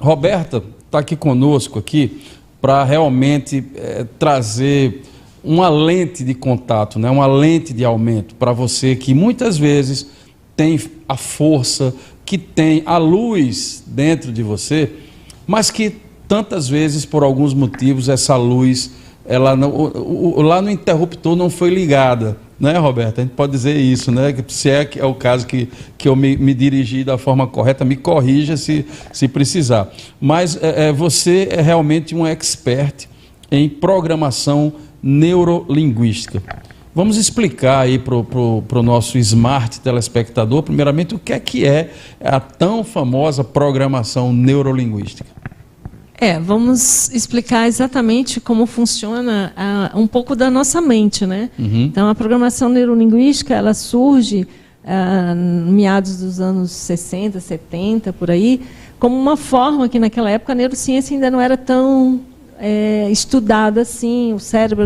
Roberta está aqui conosco aqui para realmente trazer uma lente de contato, né? Uma lente de aumento para você que muitas vezes tem a força, que tem a luz dentro de você, mas que tantas vezes, por alguns motivos, essa luz, ela não, lá no interruptor não foi ligada, né, Roberta? A gente pode dizer isso, né? Se é o caso que eu me dirigi da forma correta, me corrija se precisar. Mas você é realmente um expert em programação neurolinguística. Vamos explicar aí para o nosso smart telespectador, primeiramente, o que é a tão famosa programação neurolinguística. Vamos explicar exatamente como funciona um pouco da nossa mente, né? Uhum. Então, a programação neurolinguística, ela surge meados dos anos 60, 70, por aí, como uma forma que naquela época a neurociência ainda não era tão estudada assim, o cérebro,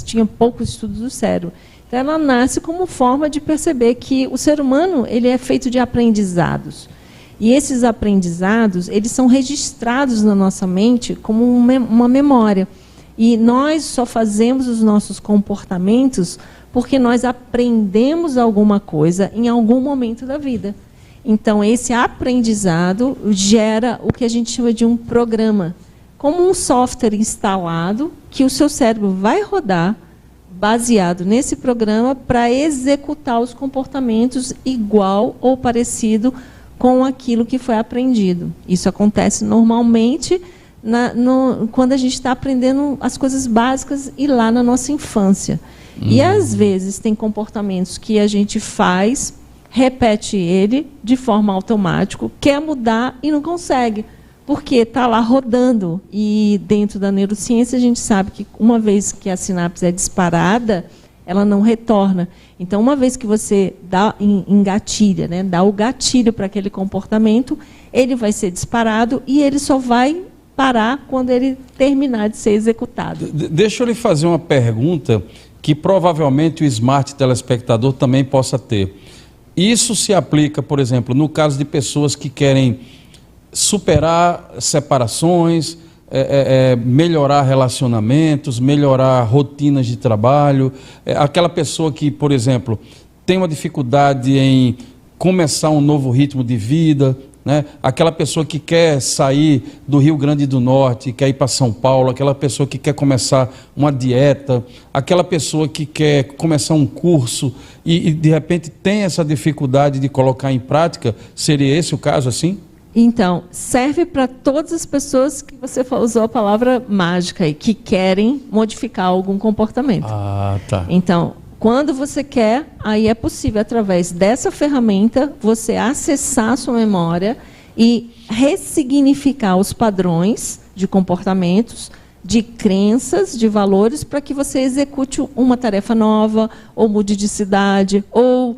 tinha pouco estudo do cérebro. Então, ela nasce como forma de perceber que o ser humano ele é feito de aprendizados. E esses aprendizados, eles são registrados na nossa mente como uma memória. E nós só fazemos os nossos comportamentos porque nós aprendemos alguma coisa em algum momento da vida. Então, esse aprendizado gera o que a gente chama de um programa, como um software instalado que o seu cérebro vai rodar baseado nesse programa para executar os comportamentos igual ou parecido com aquilo que foi aprendido. Isso acontece normalmente quando a gente está aprendendo as coisas básicas e lá na nossa infância. E às vezes tem comportamentos que a gente faz, repete ele de forma automática, quer mudar e não consegue, porque está lá rodando. E dentro da neurociência a gente sabe que uma vez que a sinapse é disparada, ela não retorna. Então, uma vez que você engatilha, né, dá o gatilho para aquele comportamento, ele vai ser disparado e ele só vai parar quando ele terminar de ser executado. Deixa eu lhe fazer uma pergunta que provavelmente o smart telespectador também possa ter. Isso se aplica, por exemplo, no caso de pessoas que querem superar separações, melhorar relacionamentos, melhorar rotinas de trabalho, aquela pessoa que, por exemplo, tem uma dificuldade em começar um novo ritmo de vida, né? Aquela pessoa que quer sair do Rio Grande do Norte, quer ir para São Paulo, aquela pessoa que quer começar uma dieta, aquela pessoa que quer começar um curso e de repente tem essa dificuldade de colocar em prática, seria esse o caso assim? Então, serve para todas as pessoas que você usou a palavra mágica aí, que querem modificar algum comportamento. Ah, tá. Então, quando você quer, aí é possível, através dessa ferramenta, você acessar a sua memória e ressignificar os padrões de comportamentos, de crenças, de valores, para que você execute uma tarefa nova, ou mude de cidade, ou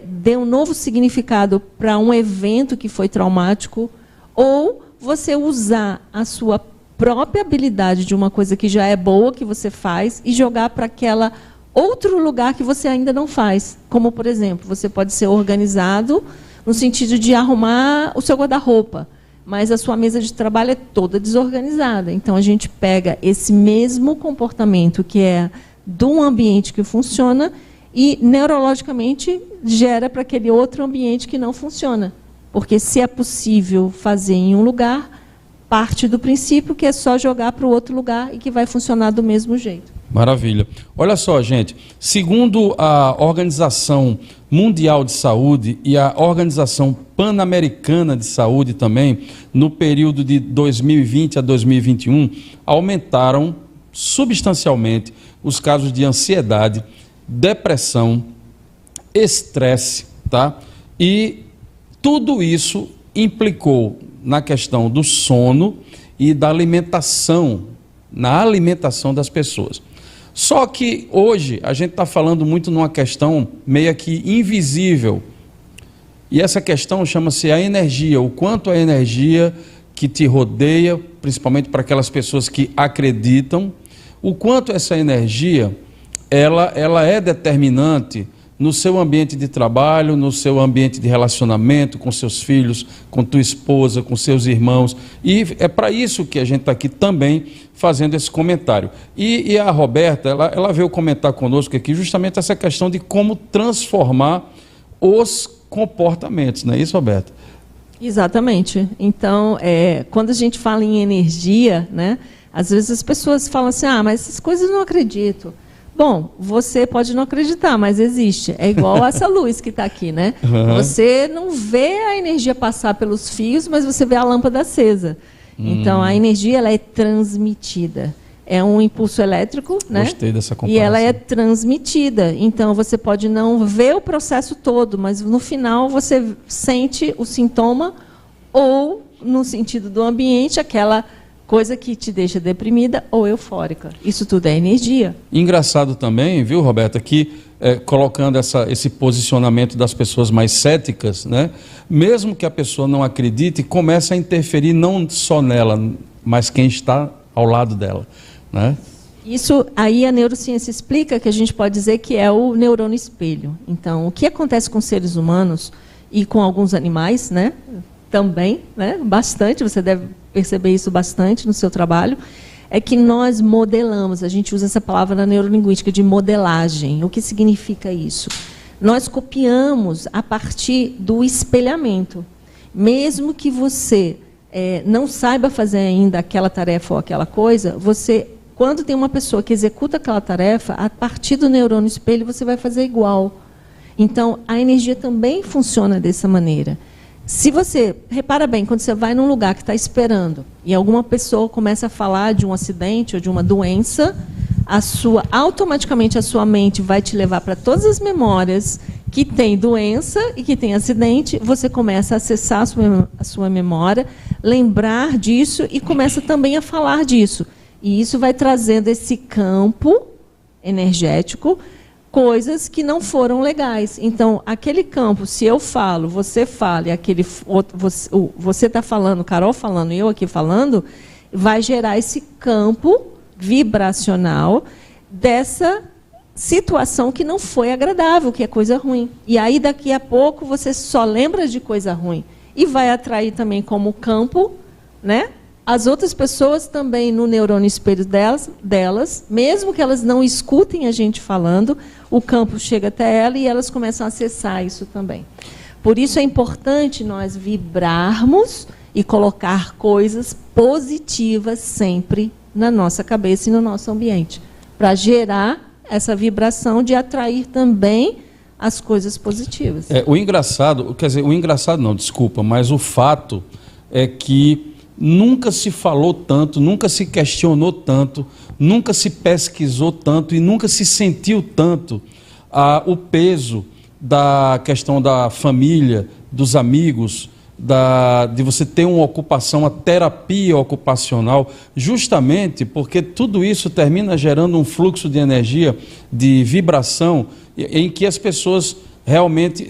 dê um novo significado para um evento que foi traumático, ou você usar a sua própria habilidade de uma coisa que já é boa, que você faz, e jogar para aquela outro lugar que você ainda não faz. Como, por exemplo, você pode ser organizado no sentido de arrumar o seu guarda-roupa, mas a sua mesa de trabalho é toda desorganizada. Então, a gente pega esse mesmo comportamento que é de um ambiente que funciona e, neurologicamente, gera para aquele outro ambiente que não funciona. Porque, se é possível fazer em um lugar, parte do princípio que é só jogar para o outro lugar e que vai funcionar do mesmo jeito. Maravilha. Olha só, gente, segundo a Organização Mundial de Saúde e a Organização Pan-Americana de Saúde também, no período de 2020 a 2021, aumentaram substancialmente os casos de ansiedade, depressão, estresse, tá? E tudo isso implicou na questão do sono e da alimentação, na alimentação das pessoas. Só que hoje a gente está falando muito numa questão meio que invisível. E essa questão chama-se a energia, o quanto a energia que te rodeia, principalmente para aquelas pessoas que acreditam, o quanto essa energia ela é determinante no seu ambiente de trabalho, no seu ambiente de relacionamento, com seus filhos, com tua esposa, com seus irmãos. E é para isso que a gente está aqui também fazendo esse comentário. E a Roberta, ela veio comentar conosco aqui justamente essa questão de como transformar os comportamentos, não é isso, Roberta? Exatamente. Então, quando a gente fala em energia, né, às vezes as pessoas falam assim, mas essas coisas eu não acredito. Bom, você pode não acreditar, mas existe. É igual essa luz que está aqui, né? Uhum. Você não vê a energia passar pelos fios, mas você vê a lâmpada acesa. Então, a energia ela é transmitida. É um impulso elétrico, né? Gostei dessa comparação. E ela é transmitida. Então, você pode não ver o processo todo, mas no final você sente o sintoma ou, no sentido do ambiente, aquela coisa que te deixa deprimida ou eufórica. Isso tudo é energia. Engraçado também, viu, Roberta, que colocando esse posicionamento das pessoas mais céticas, né? Mesmo que a pessoa não acredite, começa a interferir não só nela, mas quem está ao lado dela, né? Isso aí a neurociência explica que a gente pode dizer que é o neurônio espelho. Então, o que acontece com seres humanos e com alguns animais, né? Também, né? Bastante, você deve perceber isso bastante no seu trabalho, é que nós modelamos, a gente usa essa palavra na neurolinguística de modelagem. O que significa isso? Nós copiamos a partir do espelhamento. Mesmo que você não saiba fazer ainda aquela tarefa ou aquela coisa, você, quando tem uma pessoa que executa aquela tarefa, a partir do neurônio espelho você vai fazer igual. Então, a energia também funciona dessa maneira. Se você, repara bem, quando você vai num lugar que está esperando e alguma pessoa começa a falar de um acidente ou de uma doença, automaticamente a sua mente vai te levar para todas as memórias que tem doença e que tem acidente, você começa a acessar a sua memória, lembrar disso e começa também a falar disso. E isso vai trazendo esse campo energético, coisas que não foram legais. Então, aquele campo, se eu falo, você fala, e aquele outro, você está falando, Carol falando, e eu aqui falando, vai gerar esse campo vibracional dessa situação que não foi agradável, que é coisa ruim. E aí, daqui a pouco, você só lembra de coisa ruim. E vai atrair também como campo, né? As outras pessoas também no neurônio espelho delas, mesmo que elas não escutem a gente falando, o campo chega até ela e elas começam a acessar isso também. Por isso é importante nós vibrarmos e colocar coisas positivas sempre na nossa cabeça e no nosso ambiente, para gerar essa vibração de atrair também as coisas positivas. O engraçado não, desculpa, mas o fato é que nunca se falou tanto, nunca se questionou tanto, nunca se pesquisou tanto e nunca se sentiu tanto o peso da questão da família, dos amigos, de você ter uma ocupação, a terapia ocupacional, justamente porque tudo isso termina gerando um fluxo de energia, de vibração, em que as pessoas realmente,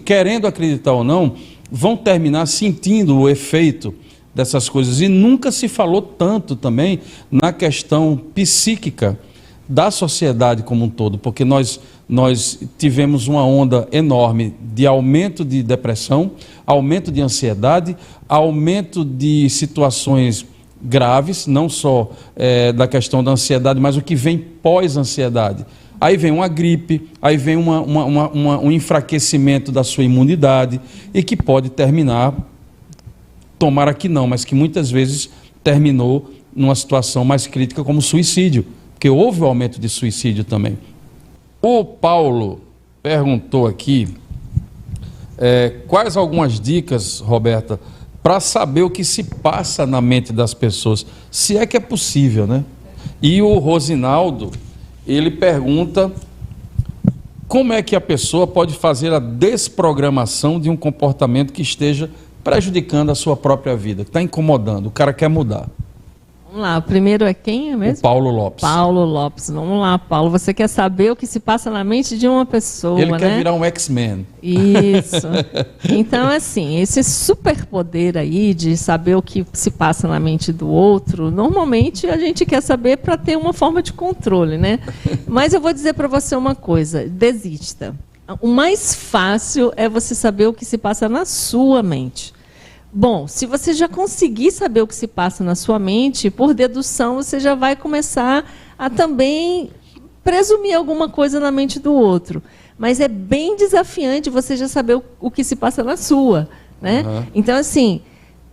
querendo acreditar ou não, vão terminar sentindo o efeito dessas coisas. E nunca se falou tanto também na questão psíquica da sociedade como um todo, porque nós tivemos uma onda enorme de aumento de depressão, aumento de ansiedade, aumento de situações graves, não só da questão da ansiedade, mas o que vem pós-ansiedade. Aí vem uma gripe, aí vem um enfraquecimento da sua imunidade e que pode terminar, tomara que não, mas que muitas vezes terminou numa situação mais crítica como suicídio, porque houve o aumento de suicídio também. O Paulo perguntou aqui quais algumas dicas, Roberta, para saber o que se passa na mente das pessoas, se é que é possível, né? E o Rosinaldo, ele pergunta como é que a pessoa pode fazer a desprogramação de um comportamento que esteja prejudicando a sua própria vida, que está incomodando, o cara quer mudar. Vamos lá, o primeiro é quem mesmo? O Paulo Lopes. Paulo Lopes, vamos lá, Paulo. Você quer saber o que se passa na mente de uma pessoa, Ele né? quer virar um X-Men. Isso. Então, assim, esse superpoder aí de saber o que se passa na mente do outro, normalmente a gente quer saber para ter uma forma de controle, né? Mas eu vou dizer para você uma coisa, desista. o mais fácil é você saber o que se passa na sua mente. Bom, se você já conseguir saber o que se passa na sua mente, por dedução você já vai começar a também presumir alguma coisa na mente do outro. Mas é bem desafiante você já saber o que se passa na sua, né? Então, assim,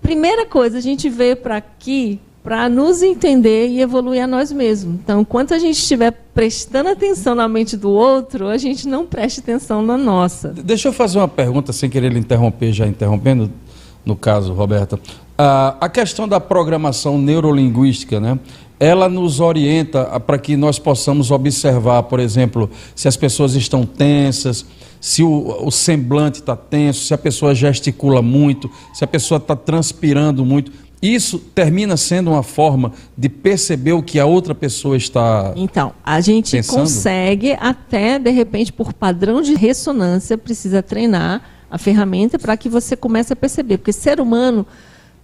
primeira coisa, a gente veio para aqui para nos entender e evoluir a nós mesmos. Então, enquanto a gente estiver prestando atenção na mente do outro, a gente não preste atenção na nossa. Deixa eu fazer uma pergunta, sem querer lhe interromper, já interrompendo, no caso, Roberta. A questão da programação neurolinguística, né? Ela nos orienta para que nós possamos observar, por exemplo, se as pessoas estão tensas, se o semblante está tenso, se a pessoa gesticula muito, se a pessoa está transpirando muito. Isso termina sendo uma forma de perceber o que a outra pessoa está Então, a gente pensando? consegue até, de repente, por padrão de ressonância, precisa treinar a ferramenta para que você comece a perceber. Porque ser humano,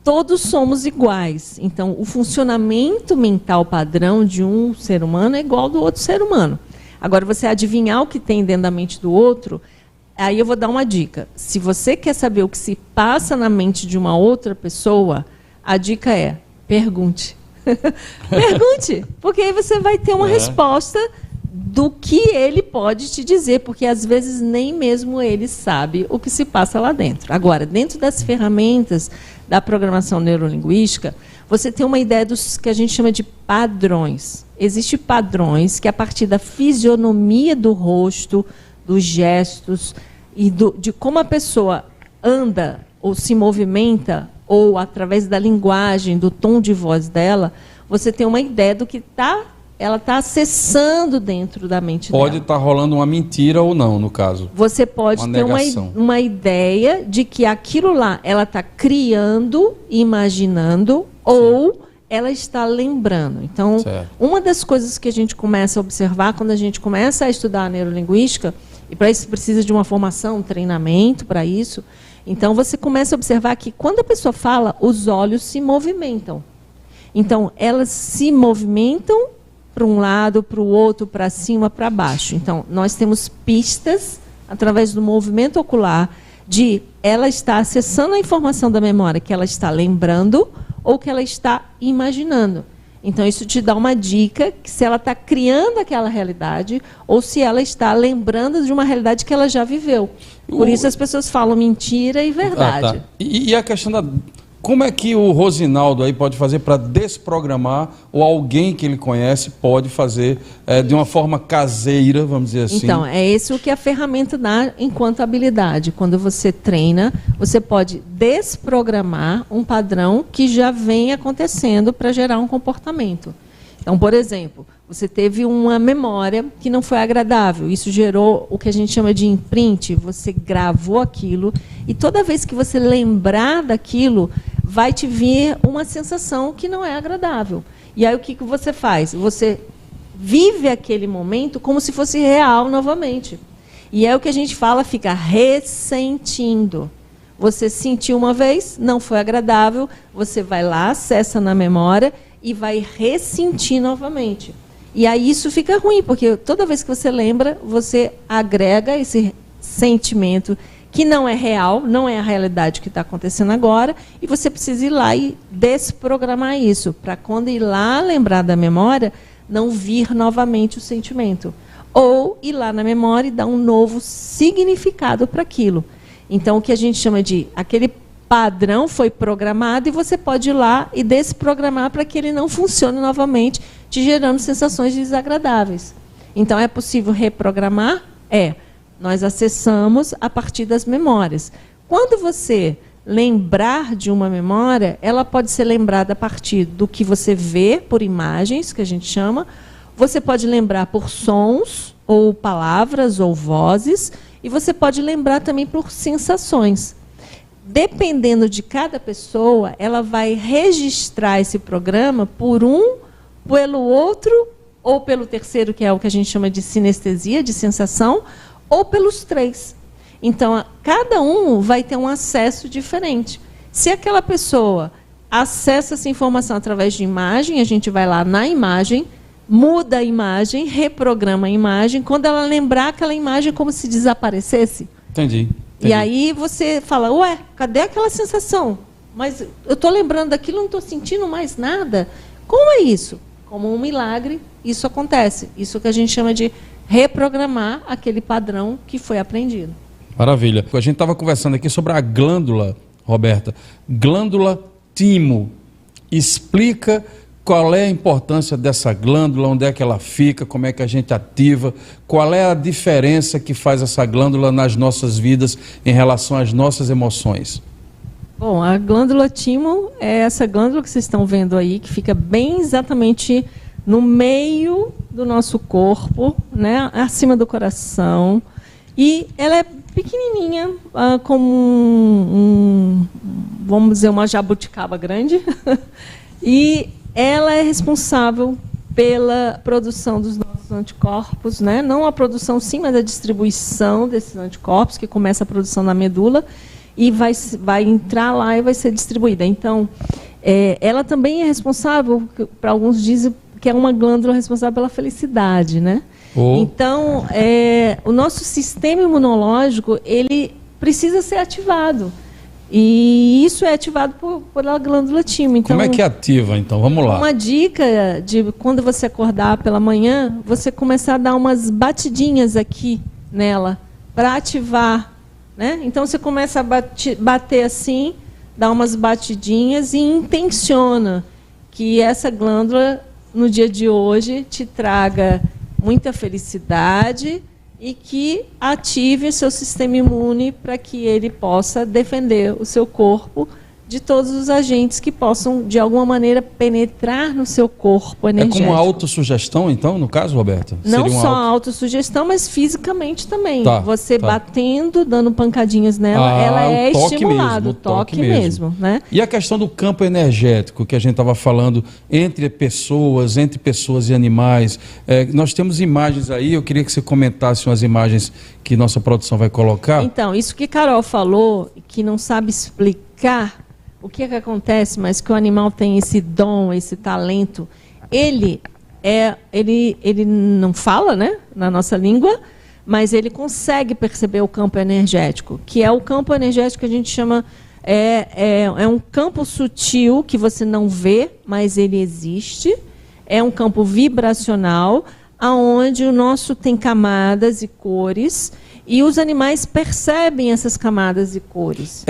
todos somos iguais. Então, o funcionamento mental padrão de um ser humano é igual ao do outro ser humano. Agora, você adivinhar o que tem dentro da mente do outro, aí eu vou dar uma dica. Se você quer saber o que se passa na mente de uma outra pessoa, a dica é, pergunte. Pergunte, porque aí você vai ter uma resposta do que ele pode te dizer, porque às vezes nem mesmo ele sabe o que se passa lá dentro. Agora, dentro das ferramentas da programação neurolinguística, você tem uma ideia dos que a gente chama de padrões. Existem padrões que, a partir da fisionomia do rosto, dos gestos e de como a pessoa anda ou se movimenta, ou através da linguagem, do tom de voz dela, você tem uma ideia do que ela está acessando dentro da mente dela. Pode estar rolando uma mentira ou não, no caso. Você pode ter uma ideia de que aquilo lá ela está criando, imaginando, ou ela está lembrando. Então, uma das coisas que a gente começa a observar quando a gente começa a estudar a neurolinguística, e para isso precisa de uma formação, um treinamento para isso. Então, você começa a observar que quando a pessoa fala, os olhos se movimentam. Então, elas se movimentam para um lado, para o outro, para cima, para baixo. Então, nós temos pistas, através do movimento ocular, de ela estar acessando a informação da memória que ela está lembrando ou que ela está imaginando. Então, isso te dá uma dica que se ela está criando aquela realidade ou se ela está lembrando de uma realidade que ela já viveu. Por isso as pessoas falam mentira e verdade. E a questão da... Como é que o Rosinaldo aí pode fazer para desprogramar, ou alguém que ele conhece pode fazer de uma forma caseira, vamos dizer assim? Então, é esse o que a ferramenta dá enquanto habilidade. Quando você treina, você pode desprogramar um padrão que já vem acontecendo para gerar um comportamento. Então, por exemplo, você teve uma memória que não foi agradável. Isso gerou o que a gente chama de imprint. Você gravou aquilo e toda vez que você lembrar daquilo, vai te vir uma sensação que não é agradável. E aí o que você faz? Você vive aquele momento como se fosse real novamente. E é o que a gente fala, fica ressentindo. Você sentiu uma vez, não foi agradável, você vai lá, acessa na memória e vai ressentir novamente. E aí isso fica ruim, porque toda vez que você lembra, você agrega esse sentimento que não é real, não é a realidade que está acontecendo agora, e você precisa ir lá e desprogramar isso, para quando ir lá lembrar da memória, não vir novamente o sentimento. Ou ir lá na memória e dar um novo significado para aquilo. Então, o que a gente chama de aquele padrão foi programado e você pode ir lá e desprogramar para que ele não funcione novamente, te gerando sensações desagradáveis. Então, é possível reprogramar? Nós acessamos a partir das memórias. Quando você lembrar de uma memória, ela pode ser lembrada a partir do que você vê por imagens, que a gente chama. Você pode lembrar por sons, ou palavras, ou vozes, e você pode lembrar também por sensações. Dependendo de cada pessoa, ela vai registrar esse programa pelo outro, ou pelo terceiro, que é o que a gente chama de sinestesia, de sensação, ou pelos três. Então, cada um vai ter um acesso diferente. Se aquela pessoa acessa essa informação através de imagem, a gente vai lá na imagem, muda a imagem, reprograma a imagem, quando ela lembrar aquela imagem como se desaparecesse. Entendi. E aí você fala, ué, cadê aquela sensação? Mas eu estou lembrando daquilo, não estou sentindo mais nada. Como é isso? Como um milagre, isso acontece. Isso que a gente chama de reprogramar aquele padrão que foi aprendido. Maravilha. A gente estava conversando aqui sobre a glândula, Roberta. Glândula timo. Explica qual é a importância dessa glândula, onde é que ela fica, como é que a gente ativa, qual é a diferença que faz essa glândula nas nossas vidas em relação às nossas emoções. Bom, a glândula timo é essa glândula que vocês estão vendo aí, que fica bem exatamente no meio do nosso corpo, né, acima do coração. E ela é pequenininha, como vamos dizer, uma jabuticaba grande. E ela é responsável pela produção dos nossos anticorpos, né? Não a produção sim, mas a distribuição desses anticorpos, que começa a produção na medula e vai entrar lá e vai ser distribuída. Então, ela também é responsável, para alguns dizem que é uma glândula responsável pela felicidade, né? Então, o nosso sistema imunológico, ele precisa ser ativado. E isso é ativado pela glândula timo. Então, como é que ativa, então? Vamos lá. Uma dica de quando você acordar pela manhã, você começar a dar umas batidinhas aqui nela, para ativar, né? Então, você começa a bater assim, dá umas batidinhas e intenciona que essa glândula, no dia de hoje, te traga muita felicidade e que ative o seu sistema imune para que ele possa defender o seu corpo de todos os agentes que possam, de alguma maneira, penetrar no seu corpo energético. É como autossugestão, então, no caso, Roberta? Não só autossugestão, mas fisicamente também. Tá, você batendo, dando pancadinhas nela, ela é estimulada, o toque mesmo, né? E a questão do campo energético, que a gente estava falando, entre pessoas e animais. Nós temos imagens aí, eu queria que você comentasse umas imagens que nossa produção vai colocar. Então, isso que Carol falou, que não sabe explicar o que acontece, mas que o animal tem esse dom, esse talento. Ele não fala, né, na nossa língua, mas ele consegue perceber o campo energético, que é o campo energético que a gente chama, é um campo sutil que você não vê, mas ele existe. É um campo vibracional, aonde o nosso tem camadas e cores, e os animais percebem essas camadas e cores.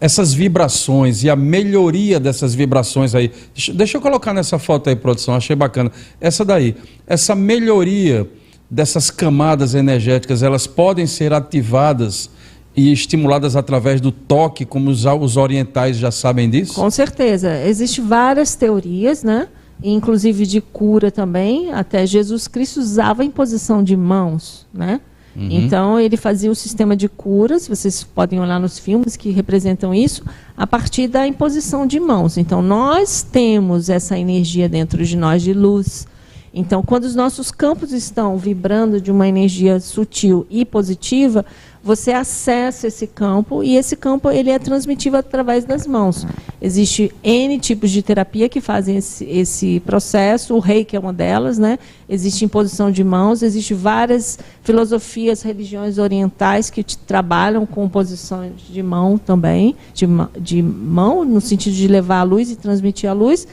Essas vibrações e a melhoria dessas vibrações aí. Deixa eu colocar nessa foto aí, produção, achei bacana. Essa daí, essa melhoria dessas camadas energéticas, elas podem ser ativadas e estimuladas através do toque, como os orientais já sabem disso? Com certeza. Existem várias teorias, né? Inclusive de cura também. Até Jesus Cristo usava a imposição de mãos, né? Uhum. Então ele fazia o sistema de curas, vocês podem olhar nos filmes que representam isso, a partir da imposição de mãos. Então nós temos essa energia dentro de nós de luz. Então quando os nossos campos estão vibrando de uma energia sutil e positiva, você acessa esse campo e esse campo ele é transmitido através das mãos. Existe N tipos de terapia que fazem esse processo, o Reiki é uma delas, né? Existe imposição de mãos, existem várias filosofias, religiões orientais que trabalham com posições de mão também, de mão, no sentido de levar a luz e transmitir a luz.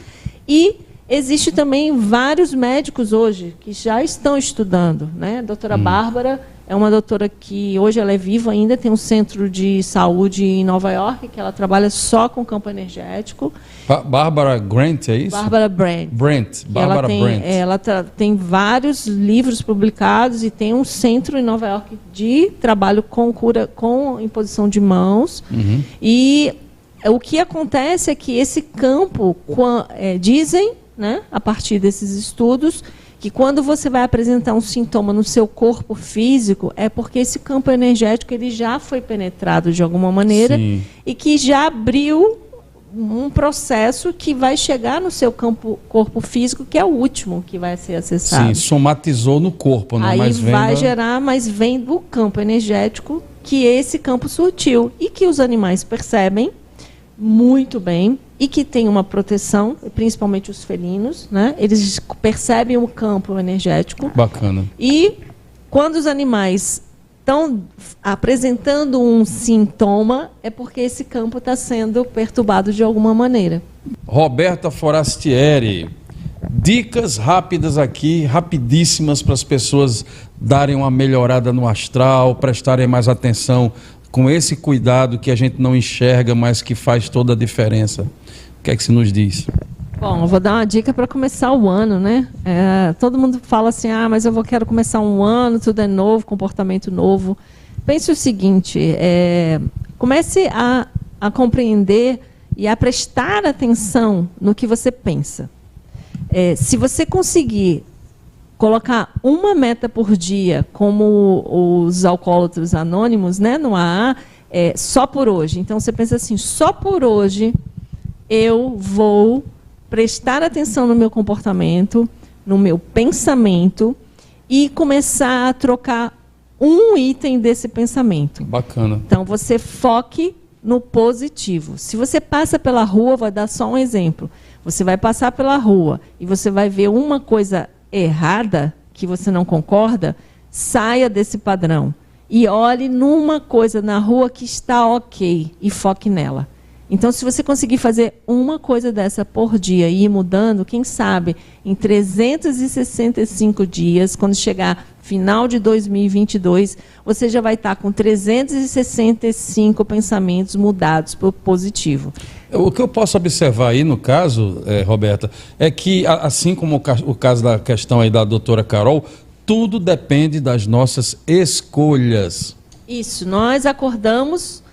E existe também vários médicos hoje que já estão estudando, né? A doutora Bárbara é uma doutora que hoje ela é viva ainda, tem um centro de saúde em Nova York, que ela trabalha só com campo energético. Bárbara Grant, é isso? Bárbara Brent. Bárbara Brent. Ela tem vários livros publicados e tem um centro em Nova York de trabalho com cura, com imposição de mãos. Uhum. E o que acontece é que esse campo, dizem, né, a partir desses estudos, que quando você vai apresentar um sintoma no seu corpo físico, é porque esse campo energético ele já foi penetrado de alguma maneira. Sim. E que já abriu um processo que vai chegar no seu corpo físico, que é o último que vai ser acessado. Sim, somatizou no corpo, né? Aí vai gerar, mas vem do campo energético, que é esse campo sutil, e que os animais percebem muito bem, e que tem uma proteção, principalmente os felinos, né? Eles percebem o campo energético. Bacana. E quando os animais estão apresentando um sintoma, é porque esse campo está sendo perturbado de alguma maneira. Roberta Forastieri, dicas rápidas aqui, rapidíssimas, para as pessoas darem uma melhorada no astral, prestarem mais atenção com esse cuidado que a gente não enxerga, mas que faz toda a diferença. O que é que se nos diz? Bom, eu vou dar uma dica para começar o ano, né? Todo mundo fala assim, mas quero começar um ano, tudo é novo, comportamento novo. Pense o seguinte, comece a compreender e a prestar atenção no que você pensa. Se você conseguir colocar uma meta por dia, como os alcoólatras anônimos, né, no AA, só por hoje. Então, você pensa assim, só por hoje eu vou prestar atenção no meu comportamento, no meu pensamento e começar a trocar um item desse pensamento. Bacana. Então, você foque no positivo. Se você passa pela rua, vou dar só um exemplo. Você vai passar pela rua e você vai ver uma coisa errada, que você não concorda, saia desse padrão e olhe numa coisa na rua que está ok e foque nela. Então, se você conseguir fazer uma coisa dessa por dia e ir mudando, quem sabe, em 365 dias, quando chegar final de 2022, você já vai estar com 365 pensamentos mudados para o positivo. O que eu posso observar aí, no caso, Roberta, é que, assim como o caso da questão aí da doutora Carol, tudo depende das nossas escolhas. Isso, nós acordamos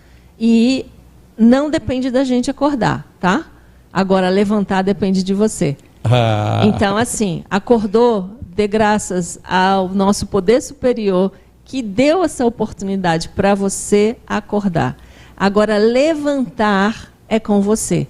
e não depende da gente acordar, tá? Agora, levantar depende de você. Então, assim, acordou, dê graças ao nosso poder superior que deu essa oportunidade para você acordar. Agora, levantar é com você.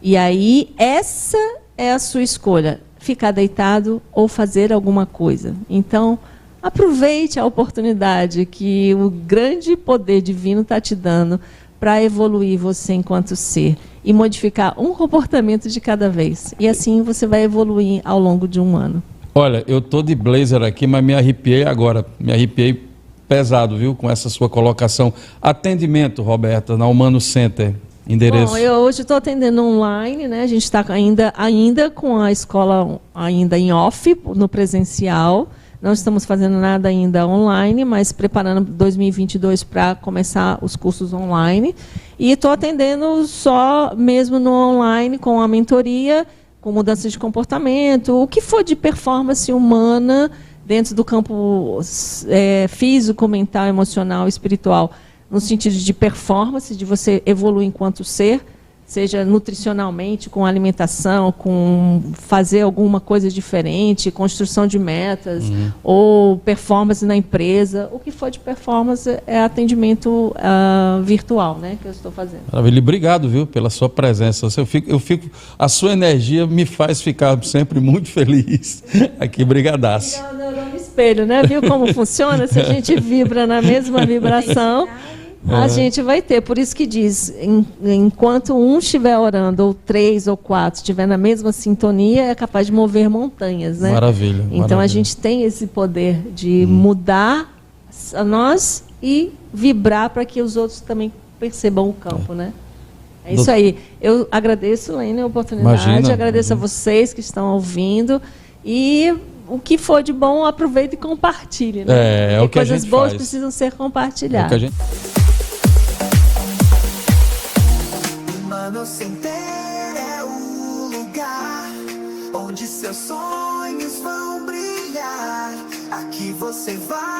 E aí, essa é a sua escolha, ficar deitado ou fazer alguma coisa. Então, aproveite a oportunidade que o grande poder divino está te dando para evoluir você enquanto ser e modificar um comportamento de cada vez. E assim você vai evoluir ao longo de um ano. Olha, eu tô de blazer aqui, mas me arrepiei agora. Me arrepiei pesado, viu, com essa sua colocação. Atendimento, Roberta, na Humano Center, endereço. Bom, eu hoje estou atendendo online, né? A gente está ainda com a escola ainda em off, no presencial. Não estamos fazendo nada ainda online, mas preparando 2022 para começar os cursos online. E estou atendendo só mesmo no online, com a mentoria, com mudança de comportamento, o que for de performance humana dentro do campo físico, mental, emocional, espiritual, no sentido de performance, de você evoluir enquanto ser, seja nutricionalmente, com alimentação, com fazer alguma coisa diferente, construção de metas, ou performance na empresa. O que for de performance é atendimento virtual, né, que eu estou fazendo. Maravilha. Obrigado, viu, pela sua presença. A sua energia me faz ficar sempre muito feliz. Aqui, brigadaço. No espelho, né? Viu como funciona? Se a gente vibra na mesma vibração, a gente vai ter. Por isso que diz, enquanto um estiver orando, ou 3 ou 4 estiver na mesma sintonia, é capaz de mover montanhas, né? Maravilha. Então maravilha. A gente tem esse poder de mudar a nós e vibrar para que os outros também percebam o campo, né? É isso aí. Eu agradeço, Lênia, a oportunidade, agradeço a vocês que estão ouvindo e o que for de bom, aproveite e compartilhe, né? É o que a gente coisas boas faz. precisam ser compartilhadas. É o que a gente... Humano Center é o lugar onde seus sonhos vão brilhar. Aqui você vai